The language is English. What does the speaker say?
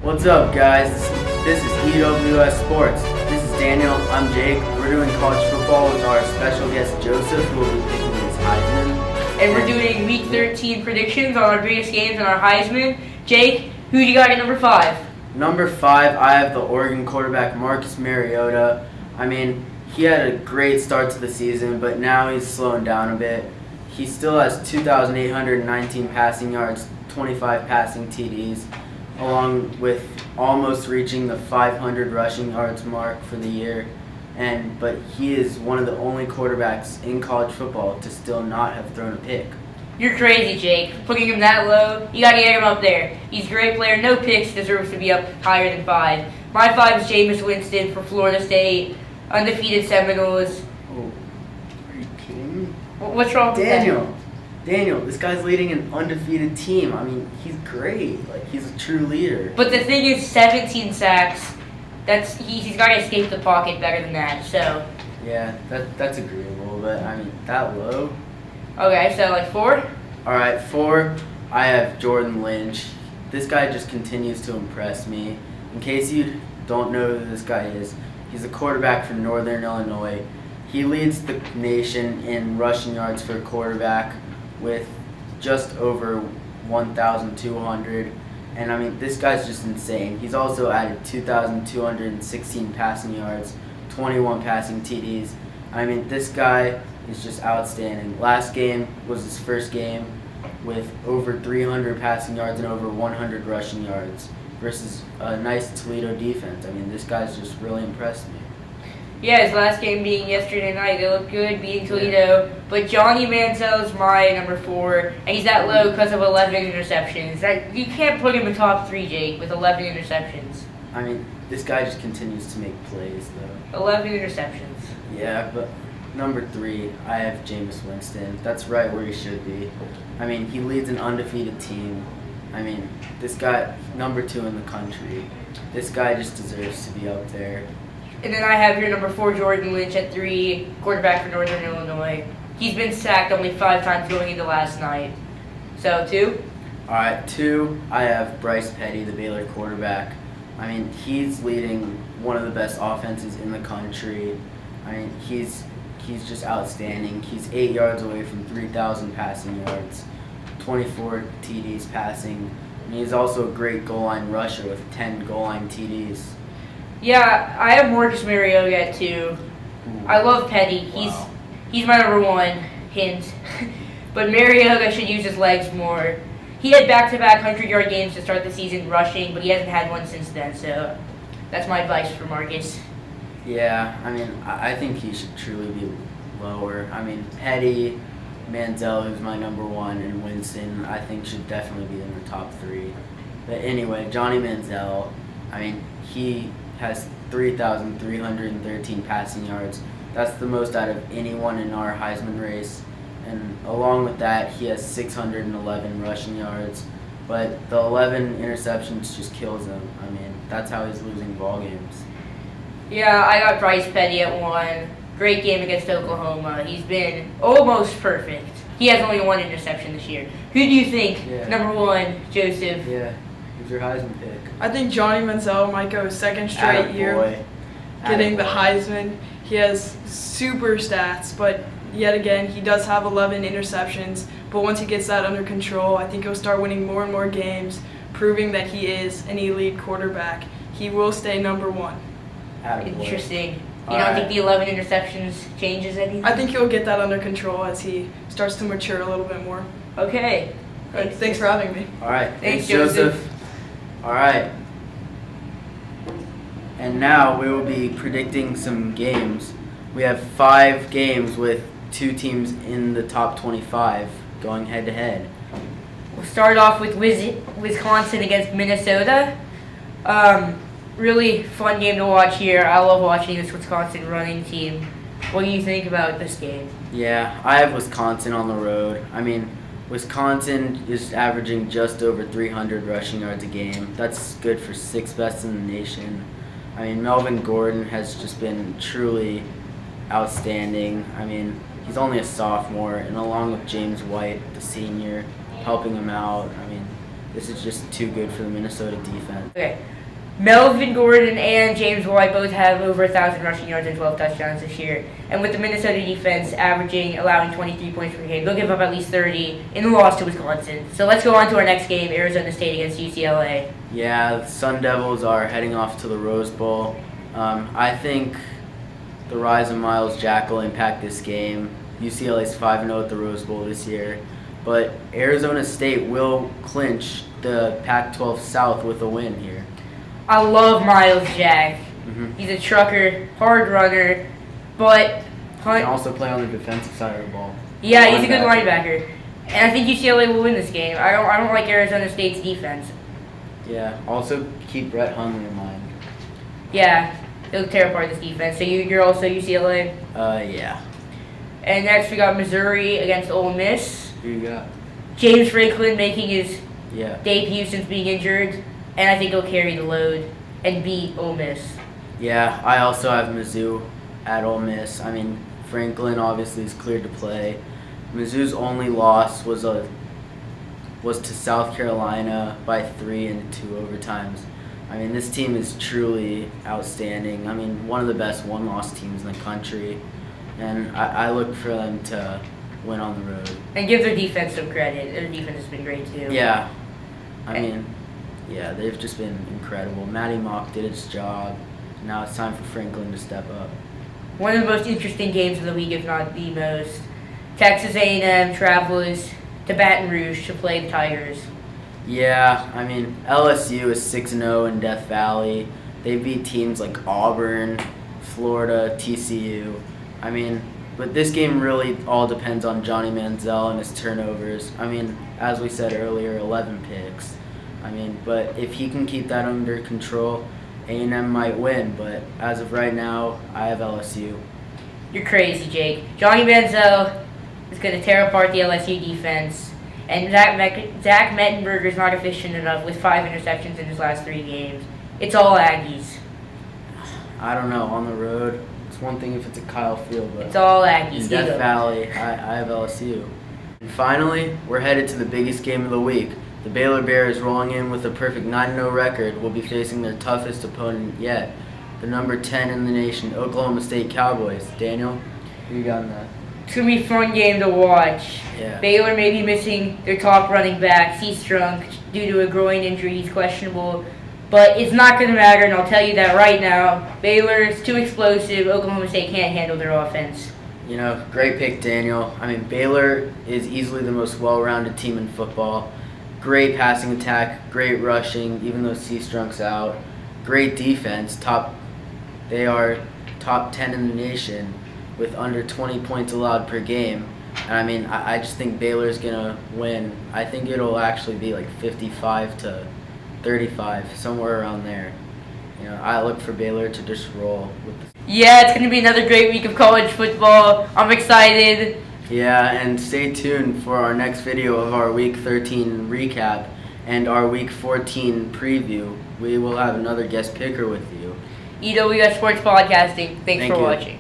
What's up, guys? This is EWS Sports. This is Daniel. I'm Jake. We're doing college football with our special guest Joseph, who will be picking his Heisman. And we're doing Week 13 predictions on our biggest games and our Heisman. Jake, who do you got at number 5? Number 5, I have the Oregon quarterback Marcus Mariota. I mean, he had a great start to the season, but now he's slowing down a bit. He still has 2,819 passing yards, 25 passing TDs, along with almost reaching the 500 rushing yards mark for the year. But he is one of the only quarterbacks in college football to still not have thrown a pick. You're crazy, Jake. Putting him that low, you gotta get him up there. He's a great player. No picks, deserves to be up higher than 5. My 5 is Jameis Winston for Florida State, undefeated Seminoles. Oh, are you kidding me? What's wrong with Daniel, this guy's leading an undefeated team. I mean, he's great. He's a true leader. But the thing is, 17 sacks. He's got to escape the pocket better than that. So. Yeah, that's agreeable. But I mean, that low. Okay, so 4. All right, 4. I have Jordan Lynch. This guy just continues to impress me. In case you don't know who this guy is, he's a quarterback from Northern Illinois. He leads the nation in rushing yards for a quarterback with just over 1,200. And I mean, this guy's just insane. He's also added 2,216 passing yards, 21 passing TDs. I mean, this guy is just outstanding. Last game was his first game with over 300 passing yards and over 100 rushing yards versus a nice Toledo defense. I mean, this guy's just really impressed me. Yeah, his last game being yesterday night, they looked good, beating Toledo. Yeah. But Johnny Manziel's my number 4, and he's that low because of 11 interceptions. You can't put him in top 3, Jake, with 11 interceptions. I mean, this guy just continues to make plays, though. 11 interceptions. Yeah, but number 3, I have Jameis Winston. That's right where he should be. I mean, he leads an undefeated team. I mean, this guy, number 2 in the country. This guy just deserves to be up there. And then I have here number 4, Jordan Lynch at 3, quarterback for Northern Illinois. He's been sacked only 5 times going into last night. So, 2? All right, 2, I have Bryce Petty, the Baylor quarterback. I mean, he's leading one of the best offenses in the country. I mean, he's just outstanding. He's 8 yards away from 3,000 passing yards, 24 TDs passing. And he's also a great goal line rusher with 10 goal line TDs. Yeah, I have Marcus Mariota at 2. Ooh. I love Petty. Wow. He's my number 1, hint. But Mariota should use his legs more. He had back-to-back 100-yard games to start the season rushing, but he hasn't had one since then, so that's my advice for Marcus. Yeah, I mean, I think he should truly be lower. I mean, Petty, Manziel, who's my number 1, and Winston, I think should definitely be in the top 3. But anyway, Johnny Manziel, I mean, he has 3,313 passing yards. That's the most out of anyone in our Heisman race. And along with that, he has 611 rushing yards. But the 11 interceptions just kills him. I mean, that's how he's losing ball games. Yeah, I got Bryce Petty at 1. Great game against Oklahoma. He's been almost perfect. He has only 1 interception this year. Who do you think, number 1, Joseph? Yeah, who's your Heisman pick? I think Johnny Manziel might go second straight year getting the Heisman. He has super stats, but yet again, he does have 11 interceptions. But once he gets that under control, I think he'll start winning more and more games, proving that he is an elite quarterback. He will stay number 1. Interesting. You don't think the 11 interceptions changes anything? I think he'll get that under control as he starts to mature a little bit more. Okay. Thanks for having me. All right. Thanks, Joseph. All right. And now we will be predicting some games. We have 5 games with 2 teams in the top 25 going head-to-head. We'll start off with Wisconsin against Minnesota. Really fun game to watch here. I love watching this Wisconsin running team. What do you think about this game? Yeah, I have Wisconsin on the road. I mean, Wisconsin is averaging just over 300 rushing yards a game. That's good for 6th best in the nation. I mean, Melvin Gordon has just been truly outstanding. I mean, he's only a sophomore, and along with James White, the senior, helping him out, I mean, this is just too good for the Minnesota defense. Okay. Melvin Gordon and James White both have over 1,000 rushing yards and 12 touchdowns this year. And with the Minnesota defense allowing 23 points per game, they'll give up at least 30 in the loss to Wisconsin. So let's go on to our next game, Arizona State against UCLA. Yeah, the Sun Devils are heading off to the Rose Bowl. I think the rise of Miles Jack will impact this game. UCLA's 5-0 at the Rose Bowl this year. But Arizona State will clinch the Pac-12 South with a win here. I love Miles Jack. He's a trucker, hard runner, but He can also play on the defensive side of the ball. yeah, he's a good linebacker. And I think UCLA will win this game. I don't like Arizona State's defense. Yeah, also keep Brett Hundley in mind. Yeah, they'll tear apart this defense. So you're also UCLA? Yeah. And next we got Missouri against Ole Miss. Who you got? James Franklin making his Yeah. debut since being injured, and I think he'll carry the load and beat Ole Miss. Yeah, I also have Mizzou at Ole Miss. I mean, Franklin obviously is cleared to play. Mizzou's only loss was to South Carolina by 3 in 2 overtimes. I mean, this team is truly outstanding. I mean, one of the best one-loss teams in the country, and I look for them to win on the road. And give their defense some credit. Their defense has been great too. Yeah, I mean, yeah, they've just been incredible. Matty Mock did his job. Now it's time for Franklin to step up. One of the most interesting games of the week, if not the most. Texas A&M travels to Baton Rouge to play the Tigers. Yeah, I mean, LSU is 6-0 in Death Valley. They beat teams like Auburn, Florida, TCU. I mean, but this game really all depends on Johnny Manziel and his turnovers. I mean, as we said earlier, 11 picks. I mean, but if he can keep that under control, A&M might win. But as of right now, I have LSU. You're crazy, Jake. Johnny Manziel is going to tear apart the LSU defense. And Zach Mettenberger's not efficient enough with 5 interceptions in his last 3 games. It's all Aggies. I don't know, on the road, it's one thing if it's a Kyle Field, but It's all Aggies. in Death Valley, I have LSU. And finally, we're headed to the biggest game of the week. The Baylor Bears, rolling in with a perfect 9-0 record, will be facing their toughest opponent yet, the number 10 in the nation, Oklahoma State Cowboys. Daniel, who you got in that? It's going to be a fun game to watch. Yeah. Baylor may be missing their top running back, C-Strunk, due to a groin injury. He's questionable. But it's not going to matter, and I'll tell you that right now. Baylor is too explosive. Oklahoma State can't handle their offense. You know, great pick, Daniel. I mean, Baylor is easily the most well-rounded team in football. Great passing attack, great rushing, even though C-Strunk's out. Great defense. They are top 10 in the nation with under 20 points allowed per game. And I mean, I just think Baylor's going to win. I think it'll actually be like 55-35, somewhere around there. You know, I look for Baylor to just roll with the... Yeah, it's going to be another great week of college football. I'm excited. Yeah, and stay tuned for our next video of our Week 13 recap and our Week 14 preview. We will have another guest picker with you. EWS Sports Podcasting. Thanks for watching.